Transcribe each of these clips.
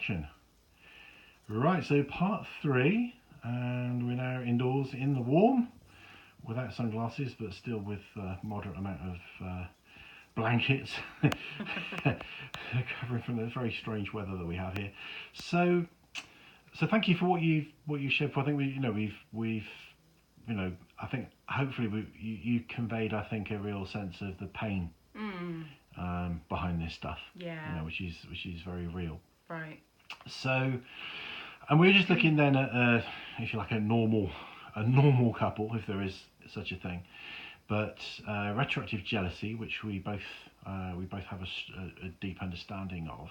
action. Right, so part 3, and we're now indoors in the warm, without sunglasses, but still with a moderate amount of blankets, covering from the very strange weather that we have here. So thank you for what you've shared. I think we've I think hopefully you conveyed, I think, a real sense of the pain behind this stuff. Yeah. Which is very real. Right. So, and we're just looking then at if you like a normal couple, if there is such a thing. But retroactive jealousy, which we both have a deep understanding of,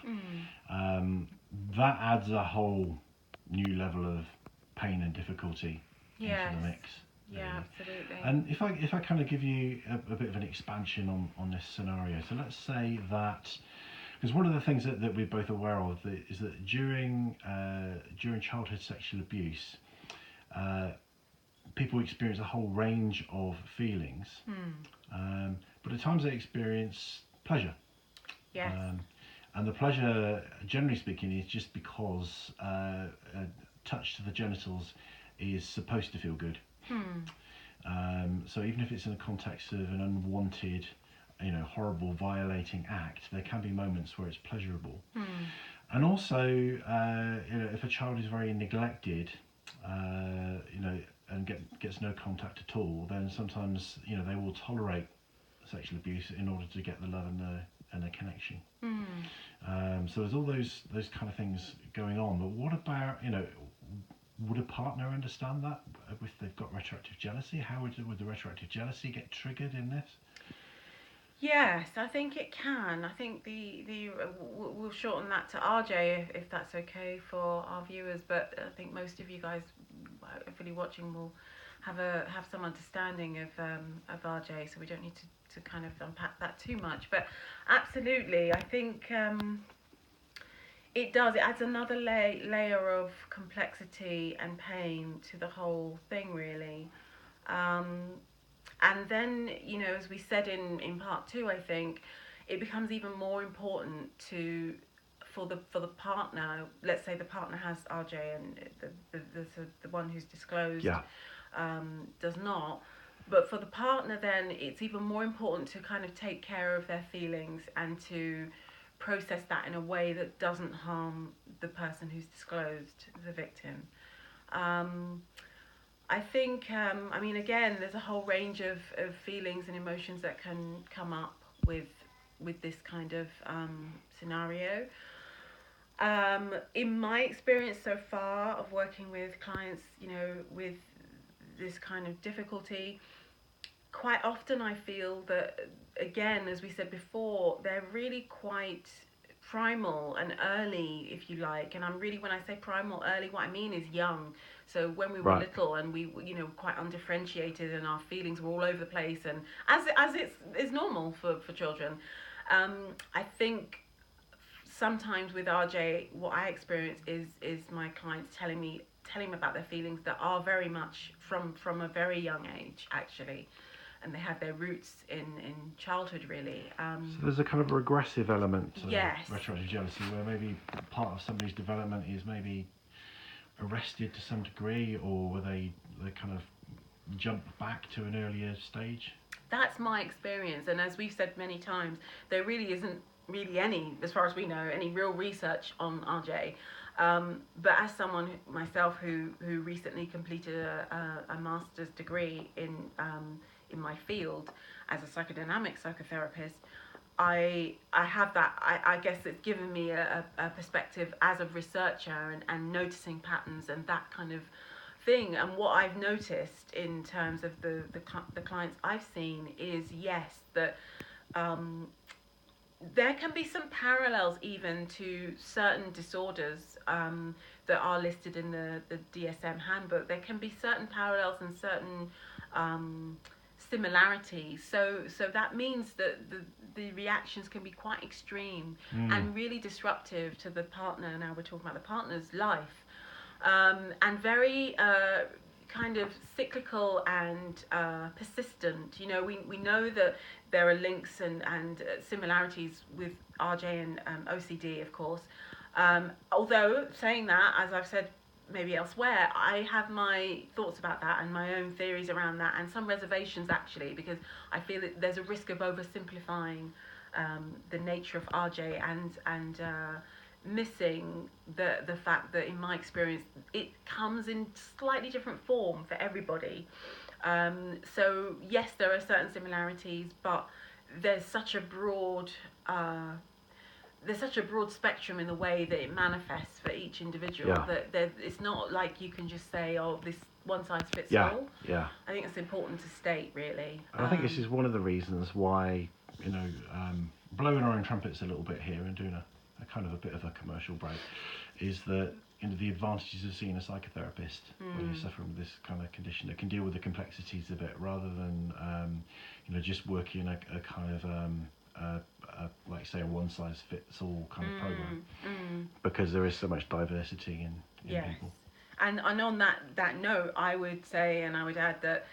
that adds a whole new level of pain and difficulty into the mix. Yeah, absolutely. And if I kind of give you a bit of an expansion on this scenario, so let's say that, because one of the things that we're both aware of is that during childhood sexual abuse, people experience a whole range of feelings, but at times they experience pleasure. Yes. And the pleasure, generally speaking, is just because a touch to the genitals is supposed to feel good. So even if it's in the context of an unwanted, horrible, violating act, there can be moments where it's pleasurable. And also, if a child is very neglected, and gets no contact at all, then sometimes they will tolerate sexual abuse in order to get the love and the connection. So there's all those kind of things going on. But what about would a partner understand that if they've got retroactive jealousy? How would the retroactive jealousy get triggered in this? Yes, I think it can. I think we'll shorten that to RJ if that's okay for our viewers. But I think most of you guys, hopefully watching, will have some understanding of RJ, so we don't need to kind of unpack that too much. But absolutely, I think it does. It adds another layer of complexity and pain to the whole thing, really. And then, as we said in part 2, I think it becomes even more important for the partner. Let's say the partner has RJ and the one who's disclosed does not. But for the partner, then it's even more important to kind of take care of their feelings and to process that in a way that doesn't harm the person who's disclosed, the victim. I think, again, there's a whole range of feelings and emotions that can come up with this kind of scenario. In my experience so far of working with clients, with this kind of difficulty, quite often I feel that, again, as we said before, they're really quite primal and early, if you like. And when I say primal, early, what I mean is young. So when we were little and we quite undifferentiated and our feelings were all over the place, and as it's normal for children, I think sometimes with RJ, what I experience is my clients telling me about their feelings that are very much from a very young age, actually. And they have their roots in childhood, really. So there's a kind of regressive element to yes. retroactive jealousy, where maybe part of somebody's development is maybe arrested to some degree, or where they kind of jump back to an earlier stage. That's my experience, and as we've said many times, there really isn't any, as far as we know, any real research on RJ. But as someone myself who recently completed a master's degree in my field as a psychodynamic psychotherapist, I have that. I guess it's given me a perspective as a researcher and noticing patterns and that kind of thing. And what I've noticed in terms of the clients I've seen is, yes, that there can be some parallels even to certain disorders that are listed in the DSM handbook. There can be certain parallels and certain similarities. So that means that the reactions can be quite extreme and really disruptive to the partner. Now we're talking about the partner's life, and very kind of cyclical and persistent. We know that there are links and similarities with RJ and OCD, of course. Although saying that, as I've said maybe elsewhere, I have my thoughts about that and my own theories around that, and some reservations actually, because I feel that there's a risk of oversimplifying the nature of RJ and missing the fact that in my experience it comes in slightly different form for everybody. So yes, there are certain similarities, but there's such a broad spectrum in the way that it manifests for each individual, that it's not like you can just say, oh, this one size fits all. Yeah. I think it's important to state, really. And I think this is one of the reasons why, blowing our own trumpets a little bit here and doing a kind of a bit of a commercial break, is that the advantages of seeing a psychotherapist when you're suffering with this kind of condition that can deal with the complexities of it, rather than just working a kind of like say a one size fits all kind of program, because there is so much diversity in people. And on that note, I would say, and I would add that,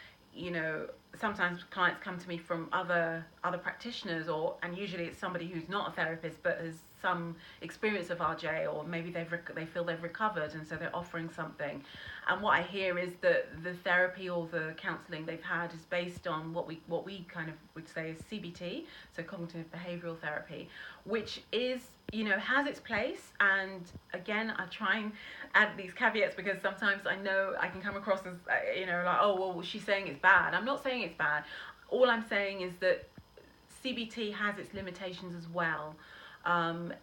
sometimes clients come to me from other practitioners, and usually it's somebody who's not a therapist but has some experience of RJ, or maybe they feel they've recovered, and so they're offering something. And what I hear is that the therapy or the counselling they've had is based on what we kind of would say is CBT, so cognitive behavioural therapy, which is, has its place. And again, I try and add these caveats, because sometimes I know I can come across as like, oh well, she's saying it's bad. I'm not saying it's bad. All I'm saying is that CBT has its limitations as well,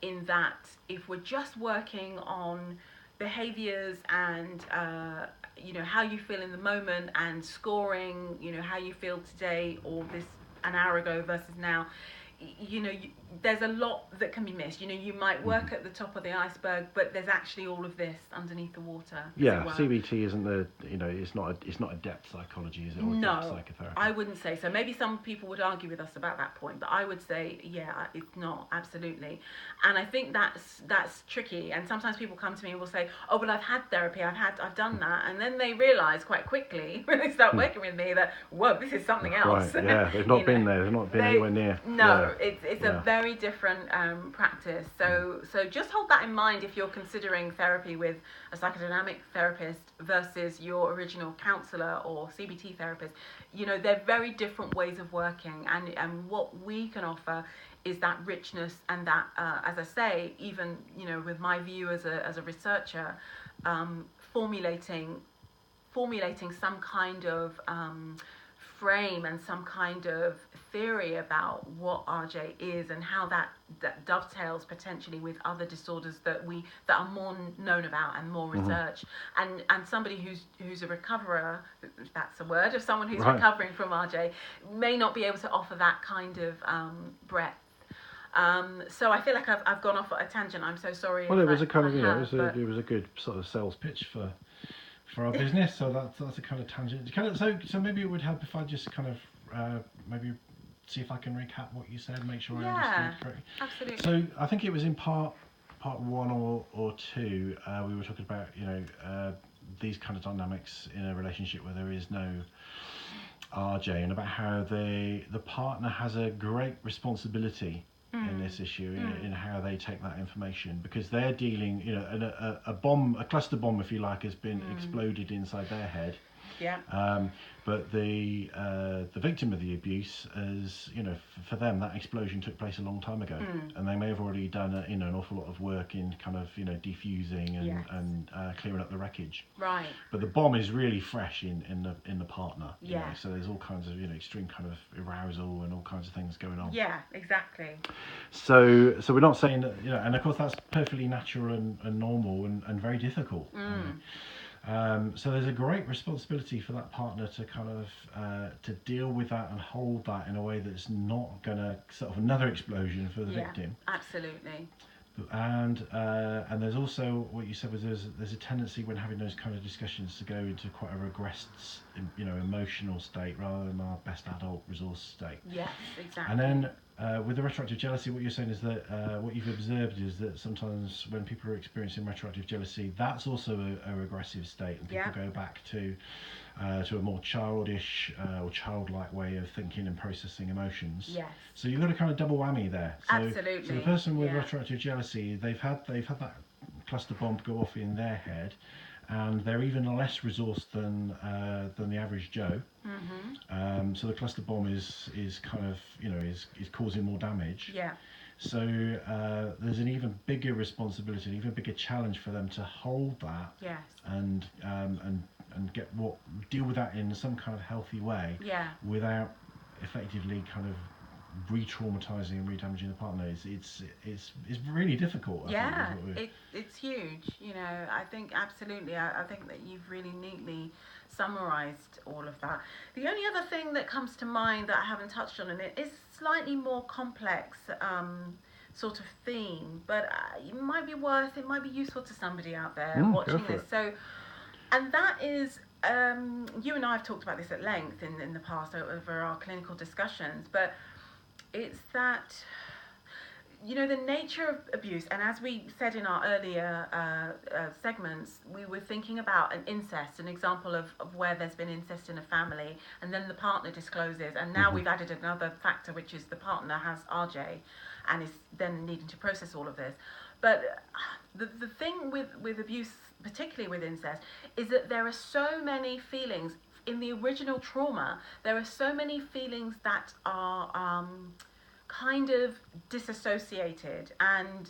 in that if we're just working on behaviors and how you feel in the moment, and scoring how you feel today or this an hour ago versus now, there's a lot that can be missed. You might work at the top of the iceberg, but there's actually all of this underneath the water. Yeah, CBT isn't it's not a depth psychology, is it? Or no, depth psychotherapy. I wouldn't say so. Maybe some people would argue with us about that point, but I would say, yeah, it's not, absolutely. And I think that's tricky. And sometimes people come to me and will say, oh, but I've had therapy, I've done that, and then they realise quite quickly when they start working with me that, whoa, this is something else. Right. Yeah, they've not been there. They've not been anywhere near. No, it's a very different practice. So just hold that in mind if you're considering therapy with a psychodynamic therapist versus your original counsellor or CBT therapist. They're very different ways of working, and what we can offer is that richness and that, as I say, even with my view as a researcher, formulating some kind of frame and some kind of theory about what RJ is, and how that dovetails potentially with other disorders that are more known about and more researched, and somebody who's a recoverer, if that's a word, of someone who's recovering from RJ, may not be able to offer that kind of breadth. So I feel like I've gone off at a tangent. I'm so sorry. Well, it was a kind of it was a good sort of sales pitch for our business. So that's a kind of tangent. So maybe it would help if I just kind of maybe see if I can recap what you said, make sure I understood correctly. Absolutely. So I think it was in part one or two, we were talking about these kind of dynamics in a relationship where there is no RJ, and about how the partner has a great responsibility in this issue, in how they take that information, because they're dealing, a cluster bomb, if you like, has been exploded inside their head. Yeah. But the victim of the abuse, as for them, that explosion took place a long time ago, and they may have already done an awful lot of work in kind of defusing and clearing up the wreckage. Right. But the bomb is really fresh in the partner. Yeah. So there's all kinds of extreme kind of arousal and all kinds of things going on. Yeah, exactly. So we're not saying that, and of course that's perfectly natural and normal and very difficult. So there's a great responsibility for that partner to kind of to deal with that and hold that in a way that's not going to sort of another explosion for the victim. Absolutely. And there's also what you said was there's a tendency when having those kind of discussions to go into quite a regressed emotional state rather than our best adult resource state. Yes, exactly. And then with the retroactive jealousy, what you're saying is that what you've observed is that sometimes when people are experiencing retroactive jealousy, that's also a regressive state, and people go back to a more childish or childlike way of thinking and processing emotions. Yes. So you've got a kind of double whammy there. So, Absolutely. So the person with retroactive jealousy, they've had that cluster bomb go off in their head, and they're even less resourced than the average Joe. So the cluster bomb is kind of, is causing more damage. Yeah. So there's an even bigger responsibility, an even bigger challenge for them to hold that. Yes. And deal with that in some kind of healthy way. Yeah. Without effectively kind of re-traumatizing and re-damaging the partner. It's really difficult. Yeah, it's huge. I think absolutely. I think that you've really neatly summarized all of that. The only other thing that comes to mind that I haven't touched on, and it is slightly more complex sort of theme, but it might be useful to somebody out there watching this. So, and that is, you and I have talked about this at length in the past over our clinical discussions, but it's that, the nature of abuse, and as we said in our earlier segments, we were thinking about an incest, an example of where there's been incest in a family, and then the partner discloses, and now we've added another factor, which is the partner has RJ, and is then needing to process all of this. But the thing with abuse, particularly with incest, is that there are so many feelings. In the original trauma, there are so many feelings that are kind of disassociated, and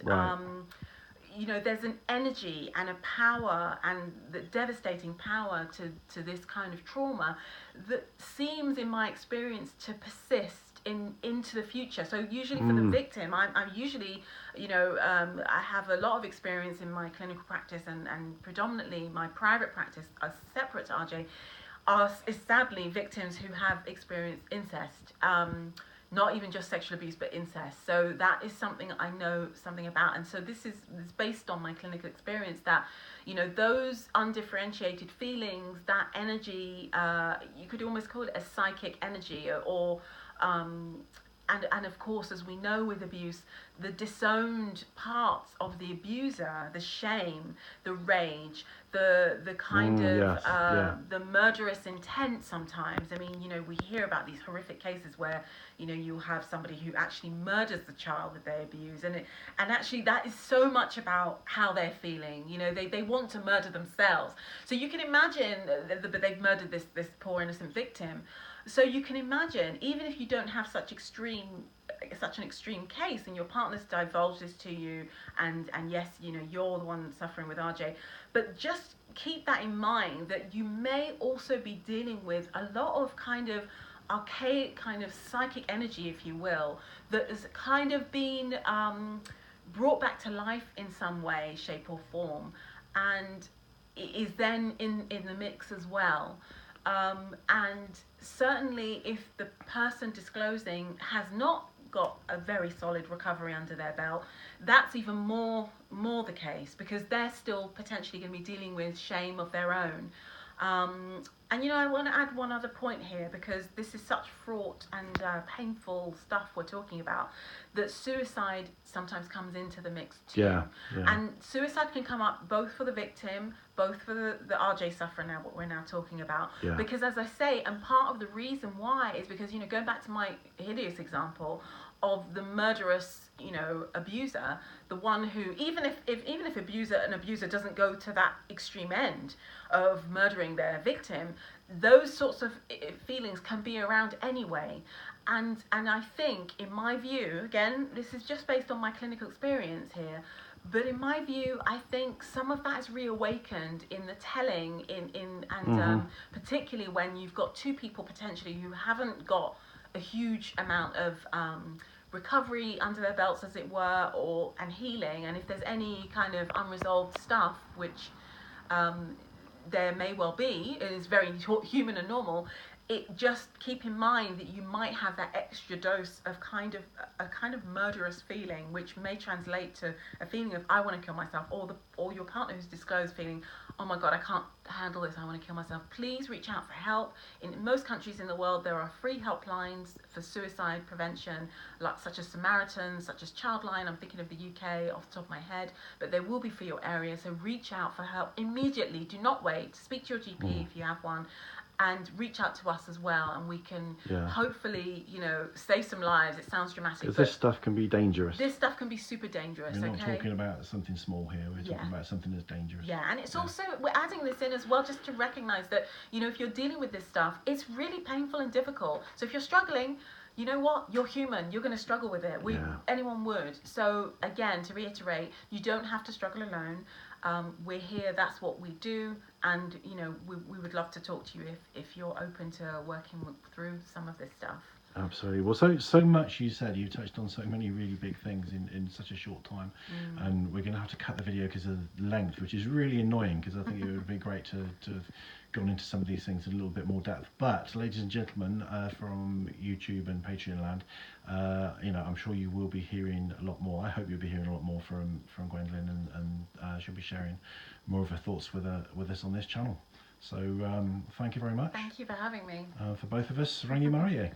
there's an energy and a power, and the devastating power to this kind of trauma that seems, in my experience, to persist into the future. So usually for the victim, I'm usually, I have a lot of experience in my clinical practice, and predominantly my private practice, separate to RJ, is sadly victims who have experienced incest, not even just sexual abuse, but incest. So that is something I know something about, and so this is based on my clinical experience, that those undifferentiated feelings, that energy, you could almost call it a psychic energy, or and of course, as we know with abuse, the disowned parts of the abuser, the shame, the rage, the kind of the murderous intent sometimes. I mean, we hear about these horrific cases where, you'll have somebody who actually murders the child that they abuse, and actually that is so much about how they're feeling. They want to murder themselves. So you can imagine that they've murdered this poor innocent victim. So you can imagine, even if you don't have such an extreme case, and your partner's divulged this to you, and yes, you're the one suffering with RJ, but just keep that in mind, that you may also be dealing with a lot of kind of archaic kind of psychic energy, if you will, that has kind of been brought back to life in some way, shape or form, and is then in the mix as well. And certainly if the person disclosing has not got a very solid recovery under their belt, that's even more the case, because they're still potentially going to be dealing with shame of their own. And I want to add one other point here, because this is such fraught and painful stuff we're talking about, that suicide sometimes comes into the mix too. Yeah. And suicide can come up both for the victim, both for the RJ sufferer, now what we're now talking about. Yeah. Because as I say, and part of the reason why is because, going back to my hideous example of the murderous, abuser, the one who, even if an abuser doesn't go to that extreme end of murdering their victim, those sorts of feelings can be around anyway. And I think, in my view, again, this is just based on my clinical experience here, but in my view, I think some of that is reawakened in the telling, particularly when you've got two people potentially who haven't got a huge amount of recovery under their belts, as it were, and healing, and if there's any kind of unresolved stuff, which there may well be, it is very human and normal. Just keep in mind that you might have that extra dose of a kind of murderous feeling, which may translate to a feeling of, I want to kill myself, or your partner who's disclosed feeling, oh my God, I can't handle this, I want to kill myself. Please reach out for help. In most countries in the world, there are free helplines for suicide prevention, such as Samaritans, such as Childline. I'm thinking of the UK off the top of my head, but there will be for your area. So reach out for help immediately. Do not wait. Speak to your GP if you have one. and reach out to us as well, and we can Yeah. hopefully, you know, save some lives. It sounds dramatic, Because but this stuff can be dangerous. this stuff can be super dangerous. We're not Okay. talking about something small here. We're talking about something that's dangerous. Yeah, and it's also, we're adding this in as well just to recognise that, you know, if you're dealing with this stuff, it's really painful and difficult. So if you're struggling, you know what? You're human. You're going to struggle with it. Anyone would. So again, to reiterate, you don't have to struggle alone. We're here. That's what we do. And, you know, we would love to talk to you if you're open to working through some of this stuff. Absolutely. Well, so much you said. You touched on so many really big things in such a short time, and we're going to have to cut the video because of the length, which is really annoying, because I think it would be great to have gone into some of these things in a little bit more depth. But ladies and gentlemen, from YouTube and Patreon land, you know, I'm sure you will be hearing a lot more. I hope you'll be hearing a lot more from Gwendoline, and she'll be sharing more of her thoughts with us on this channel. So thank you very much. Thank you for having me. For both of us, Rangi Marie.